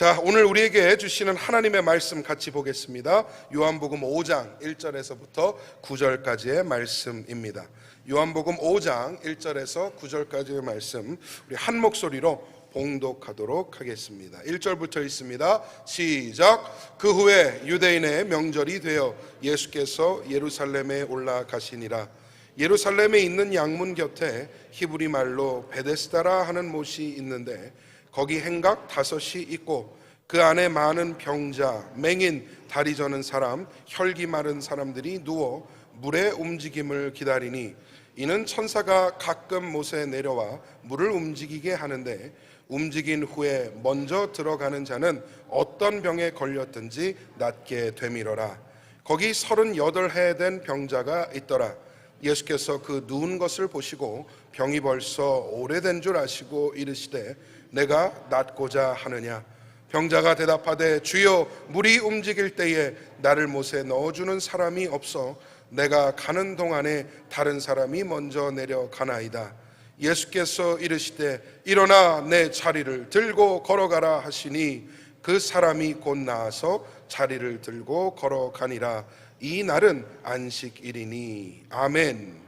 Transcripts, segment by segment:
자, 오늘 우리에게 주시는 하나님의 말씀 같이 보겠습니다. 요한복음 5장 1절에서부터 9절까지의 말씀입니다. 요한복음 5장 1절에서 9절까지의 말씀 우리 한 목소리로 봉독하도록 하겠습니다. 1절부터 읽습니다. 시작. 그 후에 유대인의 명절이 되어 예수께서 예루살렘에 올라가시니라. 예루살렘에 있는 양문 곁에 히브리 말로 베데스다라 하는 못이 있는데 거기 행각 5이 있고 그 안에 많은 병자, 맹인, 다리 저는 사람, 혈기 마른 사람들이 누워 물의 움직임을 기다리니 이는 천사가 가끔 못에 내려와 물을 움직이게 하는데 움직인 후에 먼저 들어가는 자는 어떤 병에 걸렸든지 낫게 되밀어라. 거기 38해 된 병자가 있더라. 예수께서 그 누운 것을 보시고 병이 벌써 오래된 줄 아시고 이르시되 내가 낫고자 하느냐. 병자가 대답하되 주여, 물이 움직일 때에 나를 못에 넣어주는 사람이 없어 내가 가는 동안에 다른 사람이 먼저 내려가나이다. 예수께서 이르시되 일어나 내 자리를 들고 걸어가라 하시니 그 사람이 곧 나아서 자리를 들고 걸어가니라. 이 날은 안식일이니. 아멘.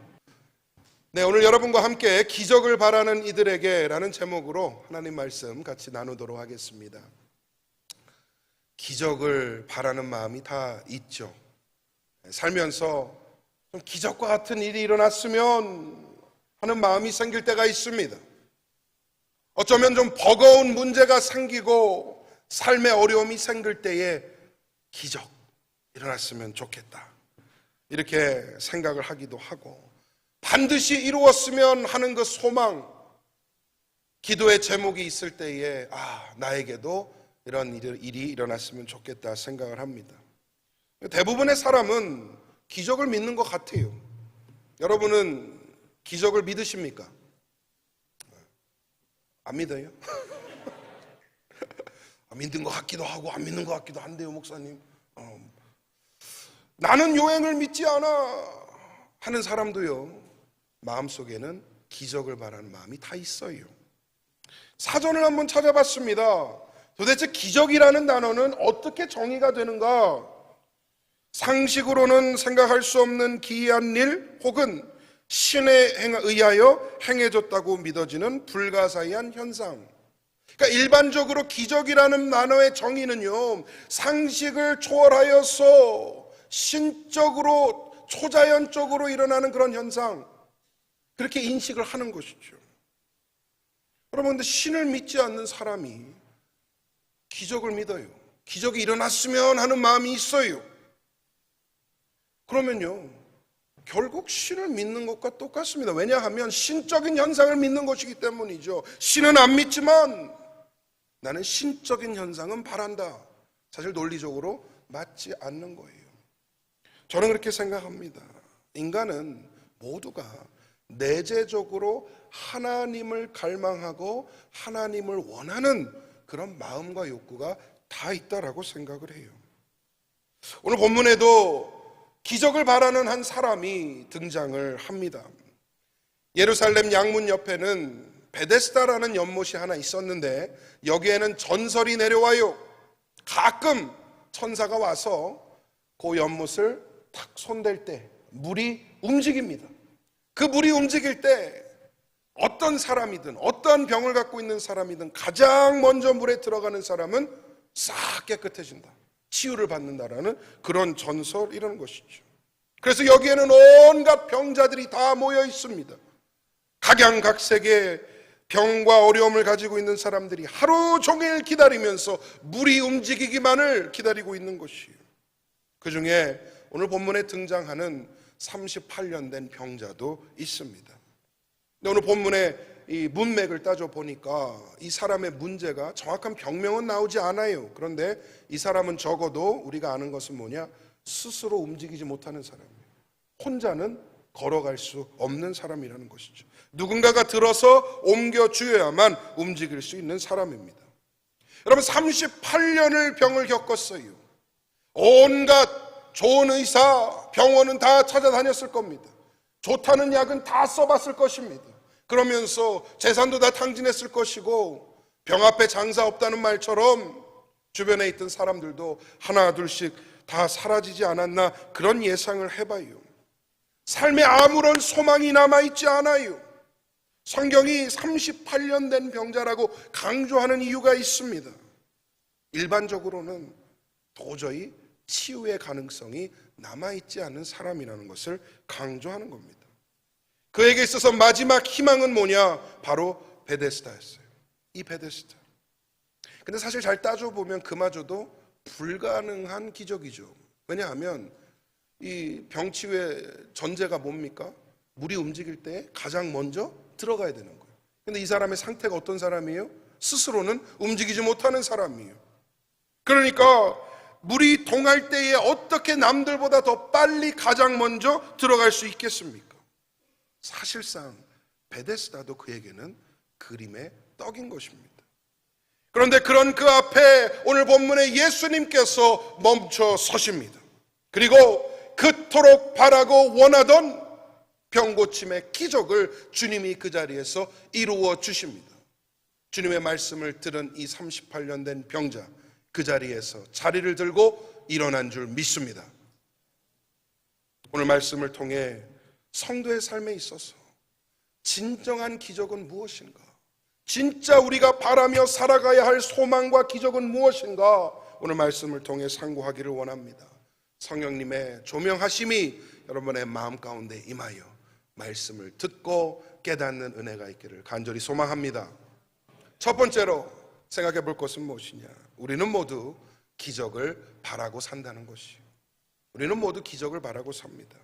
네, 오늘 여러분과 함께 기적을 바라는 이들에게 라는 제목으로 하나님 말씀 같이 나누도록 하겠습니다. 기적을 바라는 마음이 다 있죠. 살면서 좀 기적과 같은 일이 일어났으면 하는 마음이 생길 때가 있습니다. 어쩌면 좀 버거운 문제가 생기고 삶의 어려움이 생길 때에 기적 일어났으면 좋겠다, 이렇게 생각을 하기도 하고, 반드시 이루었으면 하는 그 소망, 기도의 제목이 있을 때에 나에게도 이런 일이 일어났으면 좋겠다 생각을 합니다. 대부분의 사람은 기적을 믿는 것 같아요. 여러분은 기적을 믿으십니까? 안 믿어요? 믿는 것 같기도 하고 안 믿는 것 같기도 한데요, 목사님. 나는 요행을 믿지 않아 하는 사람도요, 마음속에는 기적을 바라는 마음이 다 있어요. 사전을 한번 찾아봤습니다. 도대체 기적이라는 단어는 어떻게 정의가 되는가? 상식으로는 생각할 수 없는 기이한 일 혹은 신에 의하여 행해졌다고 믿어지는 불가사의한 현상. 그러니까 일반적으로 기적이라는 단어의 정의는요, 상식을 초월하여서 신적으로 초자연적으로 일어나는 그런 현상, 그렇게 인식을 하는 것이죠. 여러분, 근데 신을 믿지 않는 사람이 기적을 믿어요. 기적이 일어났으면 하는 마음이 있어요. 그러면요, 결국 신을 믿는 것과 똑같습니다. 왜냐하면 신적인 현상을 믿는 것이기 때문이죠. 신은 안 믿지만 나는 신적인 현상은 바란다. 사실 논리적으로 맞지 않는 거예요. 저는 그렇게 생각합니다. 인간은 모두가 내재적으로 하나님을 갈망하고 하나님을 원하는 그런 마음과 욕구가 다 있다라고 생각을 해요. 오늘 본문에도 기적을 바라는 한 사람이 등장을 합니다. 예루살렘 양문 옆에는 베데스다라는 연못이 하나 있었는데 여기에는 전설이 내려와요. 가끔 천사가 와서 그 연못을 탁 손댈 때 물이 움직입니다. 그 물이 움직일 때 어떤 사람이든 어떤 병을 갖고 있는 사람이든 가장 먼저 물에 들어가는 사람은 싹 깨끗해진다, 치유를 받는다라는 그런 전설이라는 것이죠. 그래서 여기에는 온갖 병자들이 다 모여 있습니다. 각양각색의 병과 어려움을 가지고 있는 사람들이 하루 종일 기다리면서 물이 움직이기만을 기다리고 있는 것이에요. 그 중에 오늘 본문에 등장하는 38년 된 병자도 있습니다. 근데 오늘 본문에 이 문맥을 따져보니까 이 사람의 문제가 정확한 병명은 나오지 않아요. 그런데 이 사람은 적어도 우리가 아는 것은 뭐냐? 스스로 움직이지 못하는 사람이에요. 혼자는 걸어갈 수 없는 사람이라는 것이죠. 누군가가 들어서 옮겨주어야만 움직일 수 있는 사람입니다. 여러분, 38년을 병을 겪었어요. 온갖 좋은 의사, 병원은 다 찾아다녔을 겁니다. 좋다는 약은 다 써봤을 것입니다. 그러면서 재산도 다 탕진했을 것이고 병 앞에 장사 없다는 말처럼 주변에 있던 사람들도 하나 둘씩 다 사라지지 않았나 그런 예상을 해봐요. 삶에 아무런 소망이 남아있지 않아요. 성경이 38년 된 병자라고 강조하는 이유가 있습니다. 일반적으로는 도저히 치유의 가능성이 남아있지 않은 사람이라는 것을 강조하는 겁니다. 그에게 있어서 마지막 희망은 뭐냐? 바로 베데스다였어요. 이 베데스다. 근데 사실 잘 따져보면 그마저도 불가능한 기적이죠. 왜냐하면 이 병치유의 전제가 뭡니까? 물이 움직일 때 가장 먼저 들어가야 되는 거예요. 근데 이 사람의 상태가 어떤 사람이에요? 스스로는 움직이지 못하는 사람이에요. 그러니까 물이 동할 때에 어떻게 남들보다 더 빨리 가장 먼저 들어갈 수 있겠습니까? 사실상 베데스다도 그에게는 그림의 떡인 것입니다. 그런데 그런 그 앞에 오늘 본문에 예수님께서 멈춰 서십니다. 그리고 그토록 바라고 원하던 병고침의 기적을 주님이 그 자리에서 이루어 주십니다. 주님의 말씀을 들은 이 38년 된 병자, 그 자리에서 자리를 들고 일어난 줄 믿습니다. 오늘 말씀을 통해 성도의 삶에 있어서 진정한 기적은 무엇인가? 진짜 우리가 바라며 살아가야 할 소망과 기적은 무엇인가? 오늘 말씀을 통해 상고하기를 원합니다. 성령님의 조명하심이 여러분의 마음 가운데 임하여 말씀을 듣고 깨닫는 은혜가 있기를 간절히 소망합니다. 첫 번째로 생각해 볼 것은 무엇이냐? 우리는 모두 기적을 바라고 산다는 것이요. 우리는 모두 기적을 바라고 삽니다.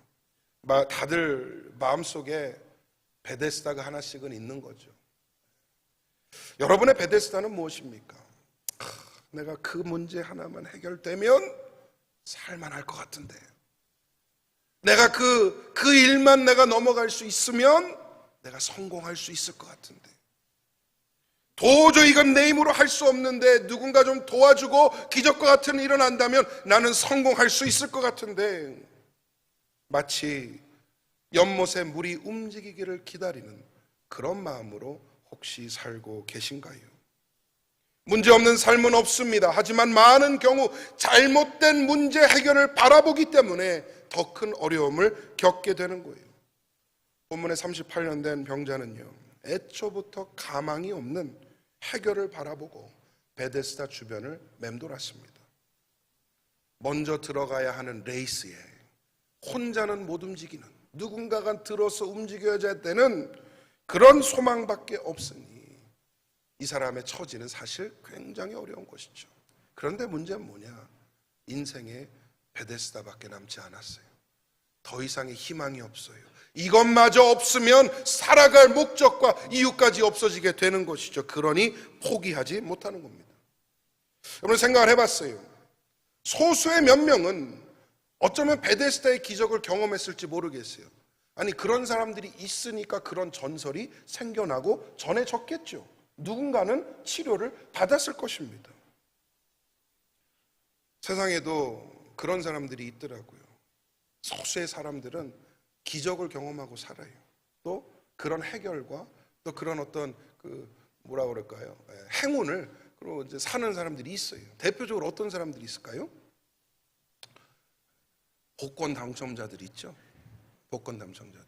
다들 마음속에 베데스다가 하나씩은 있는 거죠. 여러분의 베데스다는 무엇입니까? 내가 그 문제 하나만 해결되면 살만할 것 같은데, 내가 그 일만 내가 넘어갈 수 있으면 내가 성공할 수 있을 것 같은데, 도저히 이건 내 힘으로 할 수 없는데 누군가 좀 도와주고 기적과 같은 일이 일어난다면 나는 성공할 수 있을 것 같은데, 마치 연못에 물이 움직이기를 기다리는 그런 마음으로 혹시 살고 계신가요? 문제없는 삶은 없습니다. 하지만 많은 경우 잘못된 문제 해결을 바라보기 때문에 더 큰 어려움을 겪게 되는 거예요. 본문에 38년 된 병자는요, 애초부터 가망이 없는 해결을 바라보고 베데스다 주변을 맴돌았습니다. 먼저 들어가야 하는 레이스에 혼자는 못 움직이는, 누군가가 들어서 움직여야 되는 그런 소망밖에 없으니 이 사람의 처지는 사실 굉장히 어려운 것이죠. 그런데 문제는 뭐냐? 인생에 베데스다밖에 남지 않았어요. 더 이상의 희망이 없어요. 이것마저 없으면 살아갈 목적과 이유까지 없어지게 되는 것이죠. 그러니 포기하지 못하는 겁니다. 여러분 생각을 해봤어요. 소수의 몇 명은 어쩌면 베데스다의 기적을 경험했을지 모르겠어요. 아니, 그런 사람들이 있으니까 그런 전설이 생겨나고 전해졌겠죠. 누군가는 치료를 받았을 것입니다. 세상에도 그런 사람들이 있더라고요. 소수의 사람들은 기적을 경험하고 살아요. 또 그런 해결과 또 그런 어떤 뭐라 그럴까요? 행운을 그리고 이제 사는 사람들이 있어요. 대표적으로 어떤 사람들이 있을까요? 복권 당첨자들 있죠. 복권 당첨자들.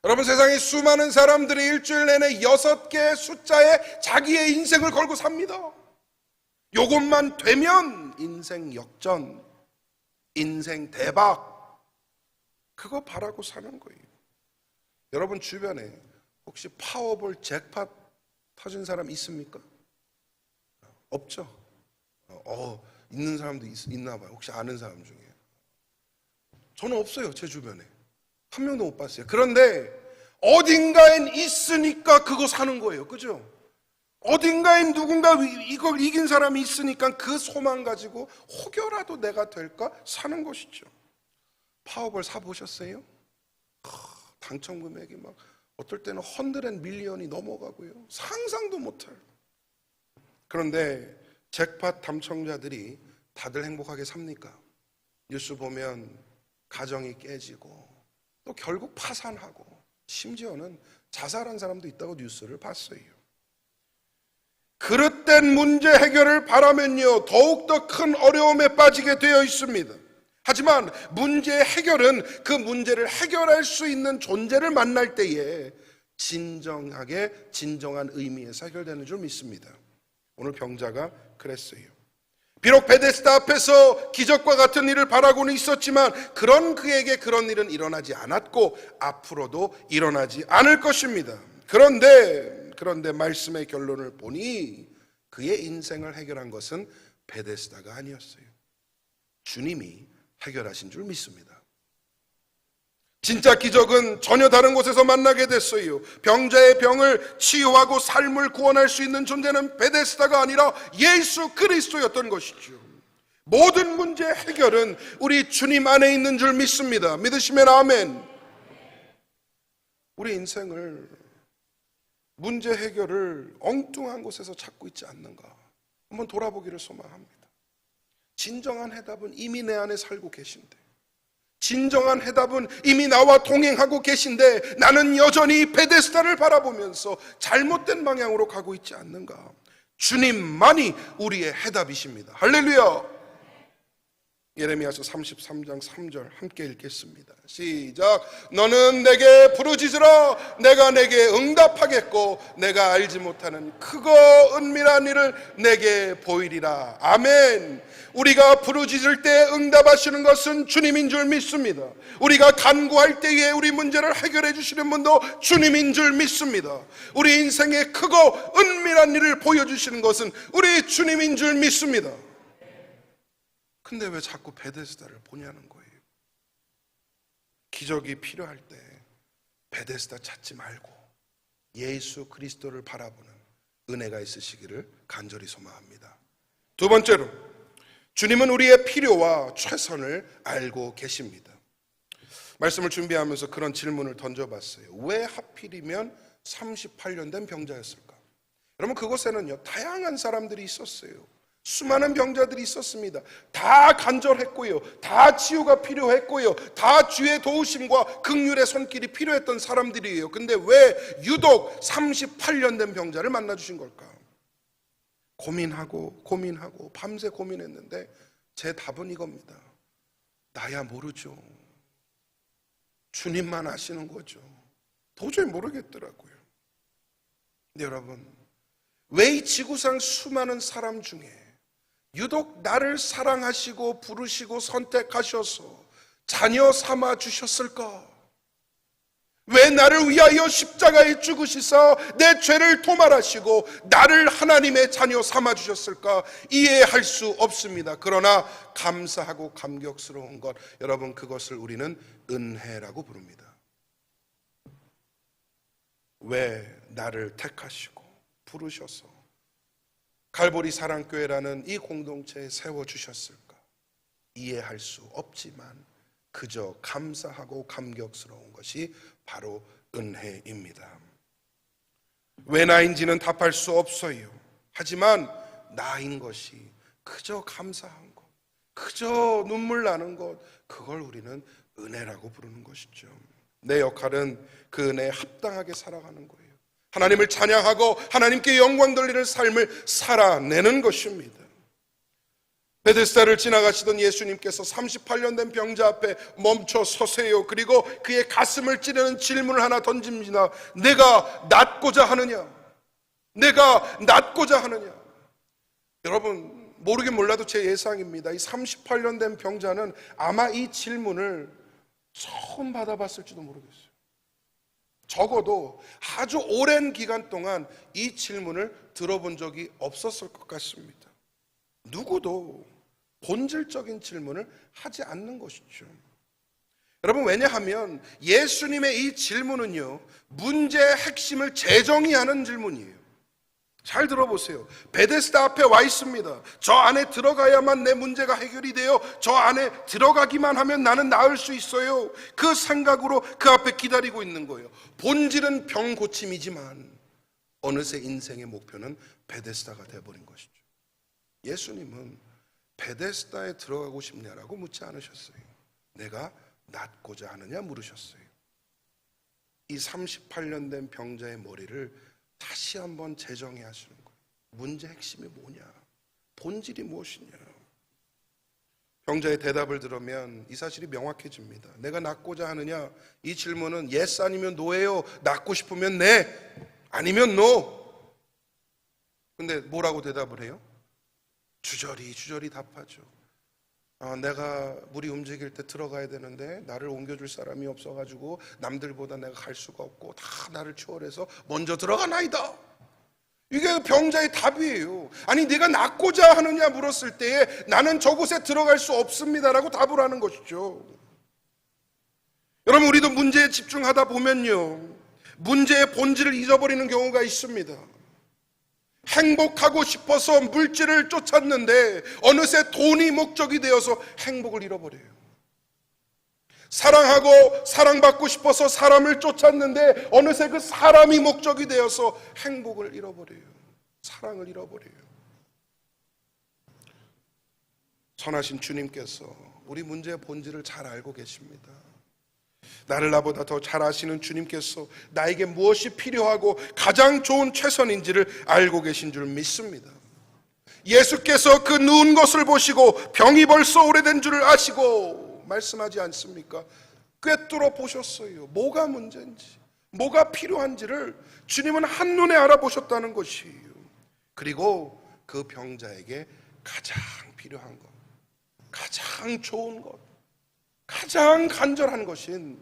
여러분, 세상에 수많은 사람들이 일주일 내내 6개의 숫자에 자기의 인생을 걸고 삽니다. 요것만 되면 인생 역전, 인생 대박, 그거 바라고 사는 거예요. 여러분 주변에 혹시 파워볼 잭팟 터진 사람 있습니까? 없죠? 있는 사람도 있나 봐요. 혹시 아는 사람 중에. 저는 없어요. 제 주변에 한 명도 못 봤어요. 그런데 어딘가엔 있으니까 그거 사는 거예요. 그죠? 어딘가엔 누군가 이걸 이긴 사람이 있으니까 그 소망 가지고 혹여라도 내가 될까 사는 것이죠. 파워볼 사보셨어요? 당첨 금액이 막 어떨 때는 100 밀리언이 넘어가고요. 상상도 못할. 그런데 잭팟 당첨자들이 다들 행복하게 삽니까? 뉴스 보면 가정이 깨지고 또 결국 파산하고 심지어는 자살한 사람도 있다고 뉴스를 봤어요. 그릇된 문제 해결을 바라면요, 더욱더 큰 어려움에 빠지게 되어 있습니다. 하지만 문제 해결은 그 문제를 해결할 수 있는 존재를 만날 때에 진정한 의미에서 해결되는 줄 믿습니다. 오늘 병자가 그랬어요. 비록 베데스다 앞에서 기적과 같은 일을 바라고는 있었지만 그에게 그런 일은 일어나지 않았고 앞으로도 일어나지 않을 것입니다. 그런데 말씀의 결론을 보니 그의 인생을 해결한 것은 베데스다가 아니었어요. 주님이 해결하신 줄 믿습니다. 진짜 기적은 전혀 다른 곳에서 만나게 됐어요. 병자의 병을 치유하고 삶을 구원할 수 있는 존재는 베데스다가 아니라 예수 그리스도였던 것이죠. 모든 문제 해결은 우리 주님 안에 있는 줄 믿습니다. 믿으시면 아멘. 우리 인생을 문제 해결을 엉뚱한 곳에서 찾고 있지 않는가 한번 돌아보기를 소망합니다. 진정한 해답은 이미 내 안에 살고 계신데, 진정한 해답은 이미 나와 동행하고 계신데 나는 여전히 베데스다를 바라보면서 잘못된 방향으로 가고 있지 않는가. 주님만이 우리의 해답이십니다. 할렐루야. 예레미야서 33장 3절 함께 읽겠습니다. 시작. 너는 내게 부르짖으라. 내가 내게 응답하겠고 내가 알지 못하는 크고 은밀한 일을 내게 보이리라. 아멘. 우리가 부르짖을 때 응답하시는 것은 주님인 줄 믿습니다. 우리가 간구할 때에 우리 문제를 해결해 주시는 분도 주님인 줄 믿습니다. 우리 인생의 크고 은밀한 일을 보여주시는 것은 우리 주님인 줄 믿습니다. 근데 왜 자꾸 베데스다를 보냐는 거예요. 기적이 필요할 때 베데스다 찾지 말고 예수 그리스도를 바라보는 은혜가 있으시기를 간절히 소망합니다. 두 번째로, 주님은 우리의 필요와 최선을 알고 계십니다. 말씀을 준비하면서 그런 질문을 던져봤어요. 왜 하필이면 38년 된 병자였을까? 여러분, 그곳에는요 다양한 사람들이 있었어요. 수많은 병자들이 있었습니다. 다 간절했고요, 다 치유가 필요했고요, 다 주의 도우심과 긍휼의 손길이 필요했던 사람들이에요. 근데 왜 유독 38년 된 병자를 만나주신 걸까? 고민하고 밤새 고민했는데 제 답은 이겁니다. 나야 모르죠. 주님만 아시는 거죠. 도저히 모르겠더라고요. 근데 여러분, 왜 이 지구상 수많은 사람 중에 유독 나를 사랑하시고 부르시고 선택하셔서 자녀 삼아 주셨을까? 왜 나를 위하여 십자가에 죽으시사 내 죄를 도말하시고 나를 하나님의 자녀 삼아 주셨을까? 이해할 수 없습니다. 그러나 감사하고 감격스러운 것, 여러분, 그것을 우리는 은혜라고 부릅니다. 왜 나를 택하시고 부르셔서 갈보리 사랑교회라는 이 공동체에 세워주셨을까? 이해할 수 없지만 그저 감사하고 감격스러운 것이 바로 은혜입니다. 왜 나인지는 답할 수 없어요. 하지만 나인 것이 그저 감사한 것, 그저 눈물 나는 것, 그걸 우리는 은혜라고 부르는 것이죠. 내 역할은 그 은혜에 합당하게 살아가는 거예요. 하나님을 찬양하고 하나님께 영광 돌리는 삶을 살아내는 것입니다. 베데스다를 지나가시던 예수님께서 38년 된 병자 앞에 멈춰 서세요. 그리고 그의 가슴을 찌르는 질문을 하나 던집니다. 내가 낫고자 하느냐? 내가 낫고자 하느냐? 여러분, 모르긴 몰라도 제 예상입니다. 이 38년 된 병자는 아마 이 질문을 처음 받아봤을지도 모르겠어요. 적어도 아주 오랜 기간 동안 이 질문을 들어본 적이 없었을 것 같습니다. 누구도 본질적인 질문을 하지 않는 것이죠. 여러분, 왜냐하면 예수님의 이 질문은요 문제의 핵심을 재정의하는 질문이에요. 잘 들어보세요. 베데스다 앞에 와 있습니다. 저 안에 들어가야만 내 문제가 해결이 돼요. 저 안에 들어가기만 하면 나는 나을 수 있어요. 그 생각으로 그 앞에 기다리고 있는 거예요. 본질은 병 고침이지만 어느새 인생의 목표는 베데스다가 되어버린 것이죠. 예수님은 베데스다에 들어가고 싶냐라고 묻지 않으셨어요. 내가 낫고자 하느냐 물으셨어요. 이 38년 된 병자의 머리를 다시 한번 재정의 하시는 거예요. 문제 핵심이 뭐냐? 본질이 무엇이냐? 병자의 대답을 들으면 이 사실이 명확해집니다. 내가 낫고자 하느냐? 이 질문은 yes 아니면 no예요. 낫고 싶으면 네, 아니면 no. 근데 뭐라고 대답을 해요? 주저리 답하죠. 내가 물이 움직일 때 들어가야 되는데 나를 옮겨줄 사람이 없어가지고 남들보다 내가 갈 수가 없고 다 나를 추월해서 먼저 들어가나이다. 이게 병자의 답이에요. 아니 네가 낫고자 하느냐 물었을 때에 나는 저곳에 들어갈 수 없습니다라고 답을 하는 것이죠. 여러분, 우리도 문제에 집중하다 보면요, 문제의 본질을 잊어버리는 경우가 있습니다. 행복하고 싶어서 물질을 쫓았는데 어느새 돈이 목적이 되어서 행복을 잃어버려요. 사랑하고 사랑받고 싶어서 사람을 쫓았는데 어느새 그 사람이 목적이 되어서 행복을 잃어버려요. 사랑을 잃어버려요. 선하신 주님께서 우리 문제의 본질을 잘 알고 계십니다. 나를 나보다 더 잘 아시는 주님께서 나에게 무엇이 필요하고 가장 좋은 최선인지를 알고 계신 줄 믿습니다. 예수께서 그 누운 것을 보시고 병이 벌써 오래된 줄을 아시고 말씀하지 않습니까? 꿰뚫어 보셨어요. 뭐가 문제인지, 뭐가 필요한지를 주님은 한눈에 알아보셨다는 것이에요. 그리고 그 병자에게 가장 필요한 것, 가장 좋은 것, 가장 간절한 것인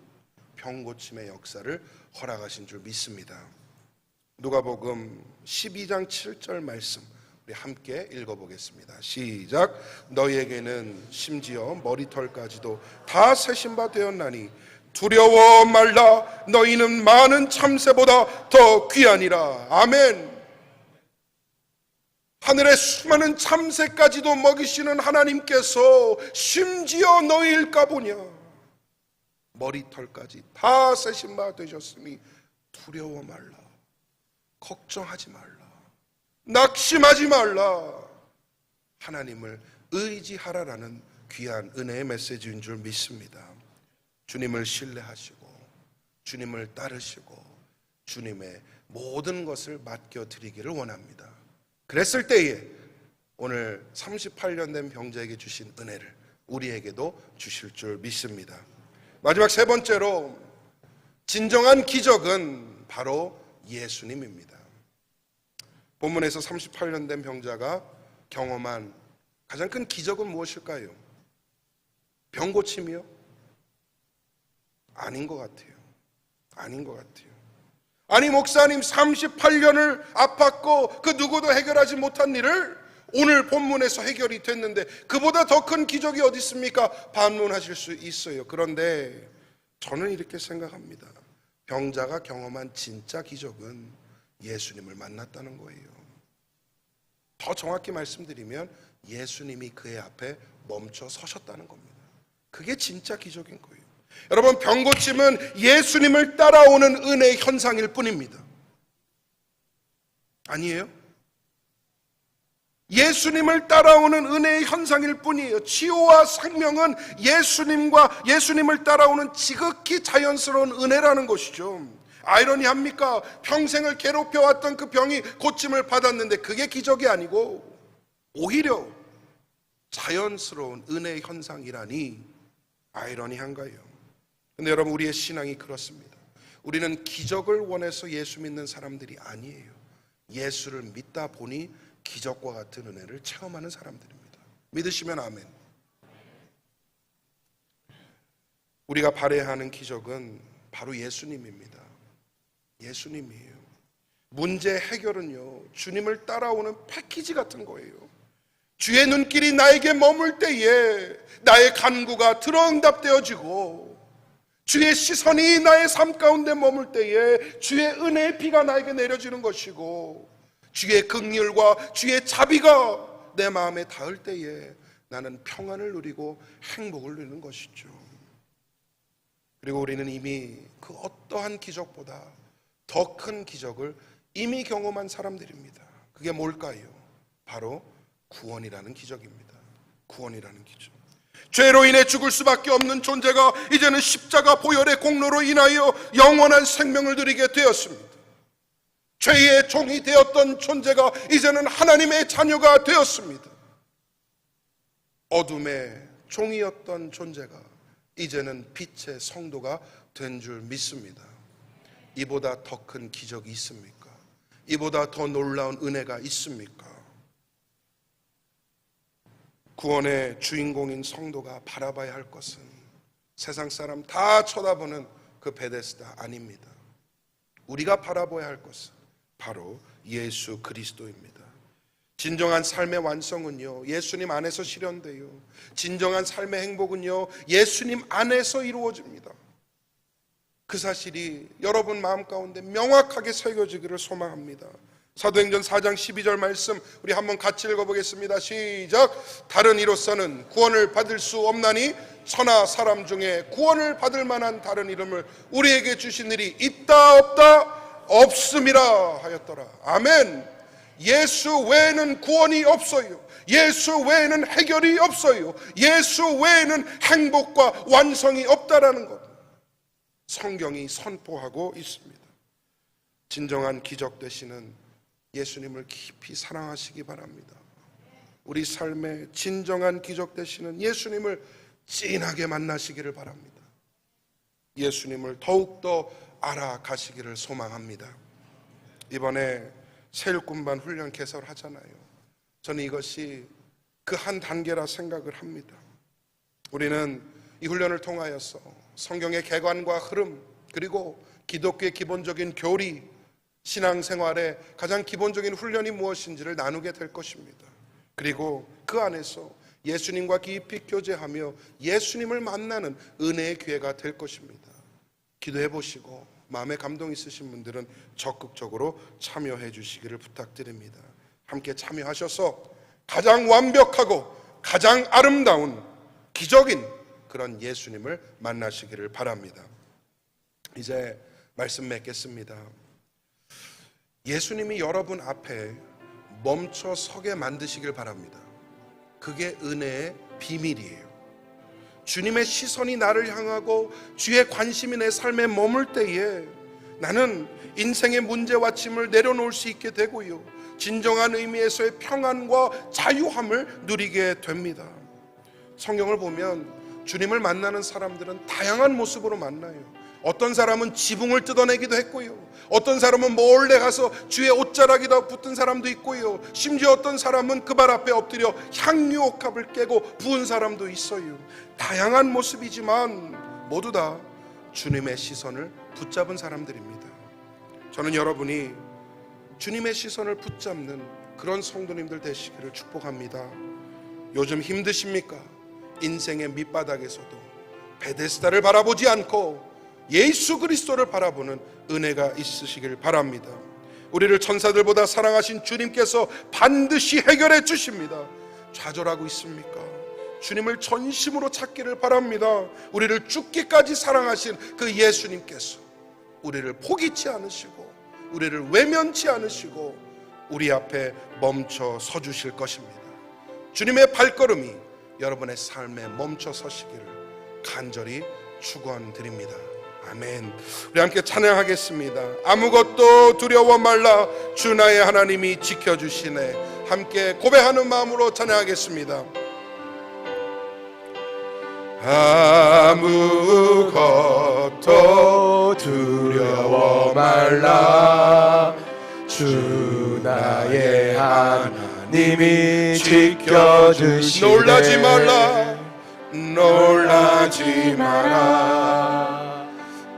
병고침의 역사를 허락하신 줄 믿습니다. 누가복음 12장 7절 말씀 우리 함께 읽어보겠습니다. 시작. 너희에게는 심지어 머리털까지도 다 세신 바 되었나니 두려워 말라. 너희는 많은 참새보다 더 귀하니라. 아멘. 하늘의 수많은 참새까지도 먹이시는 하나님께서 심지어 너희일까 보냐. 머리털까지 다 세신 바 되셨으니 두려워 말라. 걱정하지 말라. 낙심하지 말라. 하나님을 의지하라라는 귀한 은혜의 메시지인 줄 믿습니다. 주님을 신뢰하시고 주님을 따르시고 주님의 모든 것을 맡겨드리기를 원합니다. 그랬을 때에 오늘 38년 된 병자에게 주신 은혜를 우리에게도 주실 줄 믿습니다. 마지막 세 번째로, 진정한 기적은 바로 예수님입니다. 본문에서 38년 된 병자가 경험한 가장 큰 기적은 무엇일까요? 병고침이요? 아닌 것 같아요. 아닌 것 같아요. 아니 목사님, 38년을 아팠고 그 누구도 해결하지 못한 일을 오늘 본문에서 해결이 됐는데 그보다 더 큰 기적이 어디 있습니까? 반문하실 수 있어요. 그런데 저는 이렇게 생각합니다. 병자가 경험한 진짜 기적은 예수님을 만났다는 거예요. 더 정확히 말씀드리면 예수님이 그의 앞에 멈춰 서셨다는 겁니다. 그게 진짜 기적인 거예요. 여러분, 병고침은 예수님을 따라오는 은혜의 현상일 뿐입니다. 아니에요? 예수님을 따라오는 은혜의 현상일 뿐이에요. 치유와 생명은 예수님을 따라오는 지극히 자연스러운 은혜라는 것이죠. 아이러니합니까? 평생을 괴롭혀왔던 그 병이 고침을 받았는데 그게 기적이 아니고 오히려 자연스러운 은혜의 현상이라니 아이러니한가요? 근데 여러분, 우리의 신앙이 그렇습니다. 우리는 기적을 원해서 예수 믿는 사람들이 아니에요. 예수를 믿다 보니 기적과 같은 은혜를 체험하는 사람들입니다. 믿으시면 아멘. 우리가 발휘하는 기적은 바로 예수님입니다. 예수님이에요. 문제 해결은요, 주님을 따라오는 패키지 같은 거예요. 주의 눈길이 나에게 머물 때에 나의 간구가 들어응답되어지고, 주의 시선이 나의 삶 가운데 머물 때에 주의 은혜의 비가 나에게 내려지는 것이고, 주의 긍휼과 주의 자비가 내 마음에 닿을 때에 나는 평안을 누리고 행복을 누리는 것이죠. 그리고 우리는 이미 그 어떠한 기적보다 더 큰 기적을 이미 경험한 사람들입니다. 그게 뭘까요? 바로 구원이라는 기적입니다. 구원이라는 기적. 죄로 인해 죽을 수밖에 없는 존재가 이제는 십자가 보혈의 공로로 인하여 영원한 생명을 누리게 되었습니다. 죄의 종이 되었던 존재가 이제는 하나님의 자녀가 되었습니다. 어둠의 종이었던 존재가 이제는 빛의 성도가 된 줄 믿습니다. 이보다 더 큰 기적이 있습니까? 이보다 더 놀라운 은혜가 있습니까? 구원의 주인공인 성도가 바라봐야 할 것은 세상 사람 다 쳐다보는 그 베데스다 아닙니다. 우리가 바라봐야 할 것은 바로 예수 그리스도입니다. 진정한 삶의 완성은요, 예수님 안에서 실현돼요. 진정한 삶의 행복은요, 예수님 안에서 이루어집니다. 그 사실이 여러분 마음 가운데 명확하게 새겨지기를 소망합니다. 사도행전 4장 12절 말씀 우리 한번 같이 읽어보겠습니다. 시작. 다른 이로서는 구원을 받을 수 없나니 천하 사람 중에 구원을 받을 만한 다른 이름을 우리에게 주신 일이 있다 없다 없음이라 하였더라. 아멘. 예수 외에는 구원이 없어요. 예수 외에는 해결이 없어요. 예수 외에는 행복과 완성이 없다라는 것 성경이 선포하고 있습니다. 진정한 기적 되시는 예수님을 깊이 사랑하시기 바랍니다. 우리 삶의 진정한 기적 되시는 예수님을 진하게 만나시기를 바랍니다. 예수님을 더욱더 알아가시기를 소망합니다. 이번에 새일꾼반 훈련 개설하잖아요. 저는 이것이 그 한 단계라 생각을 합니다. 우리는 이 훈련을 통하여서 성경의 개관과 흐름, 그리고 기독교의 기본적인 교리, 신앙생활의 가장 기본적인 훈련이 무엇인지를 나누게 될 것입니다. 그리고 그 안에서 예수님과 깊이 교제하며 예수님을 만나는 은혜의 기회가 될 것입니다. 기도해 보시고 마음에 감동 있으신 분들은 적극적으로 참여해 주시기를 부탁드립니다. 함께 참여하셔서 가장 완벽하고 가장 아름다운 기적인 그런 예수님을 만나시기를 바랍니다. 이제 말씀 맺겠습니다. 예수님이 여러분 앞에 멈춰 서게 만드시길 바랍니다. 그게 은혜의 비밀이에요. 주님의 시선이 나를 향하고 주의 관심이 내 삶에 머물 때에 나는 인생의 문제와 짐을 내려놓을 수 있게 되고요, 진정한 의미에서의 평안과 자유함을 누리게 됩니다. 성경을 보면 주님을 만나는 사람들은 다양한 모습으로 만나요. 어떤 사람은 지붕을 뜯어내기도 했고요, 어떤 사람은 몰래 가서 주의 옷자락에다 붙은 사람도 있고요, 심지어 어떤 사람은 그 발 앞에 엎드려 향유옥합을 깨고 부은 사람도 있어요. 다양한 모습이지만 모두 다 주님의 시선을 붙잡은 사람들입니다. 저는 여러분이 주님의 시선을 붙잡는 그런 성도님들 되시기를 축복합니다. 요즘 힘드십니까? 인생의 밑바닥에서도 베데스다를 바라보지 않고 예수 그리스도를 바라보는 은혜가 있으시길 바랍니다. 우리를 천사들보다 사랑하신 주님께서 반드시 해결해 주십니다. 좌절하고 있습니까? 주님을 전심으로 찾기를 바랍니다. 우리를 죽기까지 사랑하신 그 예수님께서 우리를 포기치 않으시고 우리를 외면치 않으시고 우리 앞에 멈춰 서 주실 것입니다. 주님의 발걸음이 여러분의 삶에 멈춰 서시기를 간절히 축원드립니다. 아멘. 우리 함께 찬양하겠습니다. 아무것도 두려워 말라, 주 나의 하나님이 지켜주시네. 함께 고백하는 마음으로 찬양하겠습니다. 아무것도 두려워 말라, 주 나의 하나님이 지켜주시네. 놀라지 말라, 놀라지 마라,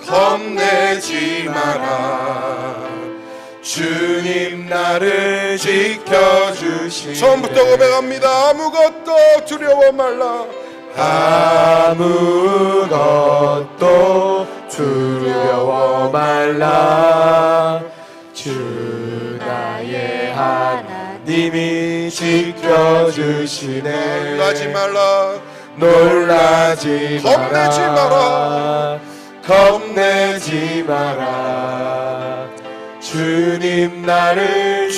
겁내지 마라, 주님 나를 지켜주시네. 처음부터 고백합니다. 아무것도 두려워 말라, 아무것도 두려워 말라, 주 나의 하나님이 지켜주시네. 놀라지 말라, 놀라지 마라, 겁내지 마라, 주님 나를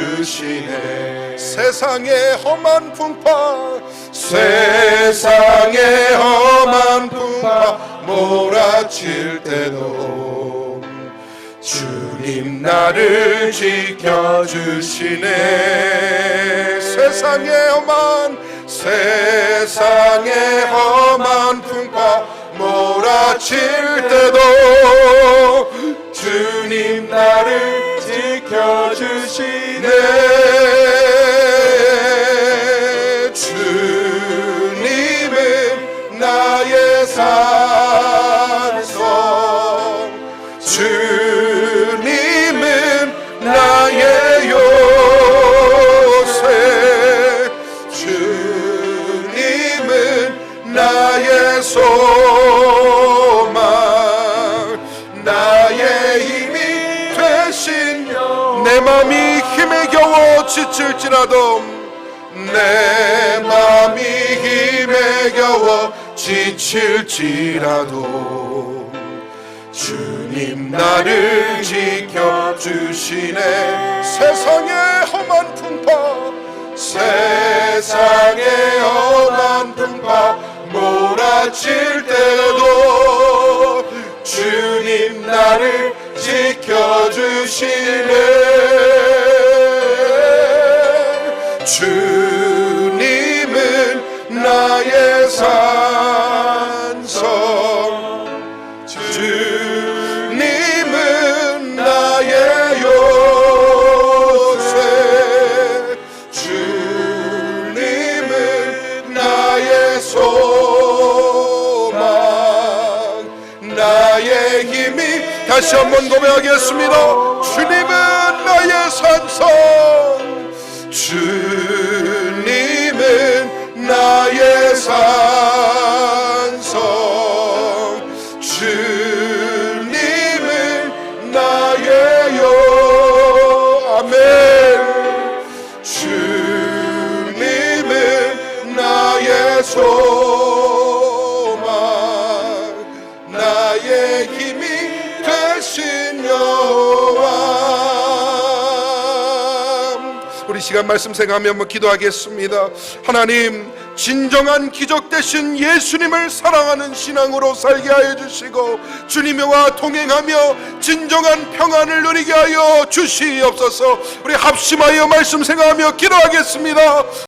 지켜주시네. 세상의 험한 풍파, 세상의 험한 풍파 몰아칠 때도 주님 주님 나를 지켜주시네. 세상의 험한 풍파 몰아칠 때도 주님 나를 지켜주시네. 주님은 나의 산성, 주님은 나의 요새, 주님은 나의 소망, 나의 힘이 되신, 내 맘이 힘에 겨워 지칠지라도, 내 맘이 힘에 겨워 지칠지라도 주님 나를 지켜주시네. 세상의 험한 풍파 몰아칠 때도 주님 나를 지켜주시네. 주님은 나의 산성, 주님은 나의 요새, 주님은 나의 소망, 나의 힘이. 다시 한번 고백하겠습니다. 주님은 나의 산성, 주님은 나의 산성, 주님은 나의 아멘. 주님은 나의 소망, 나의 힘이 되신 여호와. 우리 시간 말씀 생각하며 한번 기도하겠습니다. 하나님, 진정한 기적 되신 예수님을 사랑하는 신앙으로 살게 하여 주시고 주님과 동행하며 진정한 평안을 누리게 하여 주시옵소서. 우리 합심하여 말씀 생각하며 기도하겠습니다.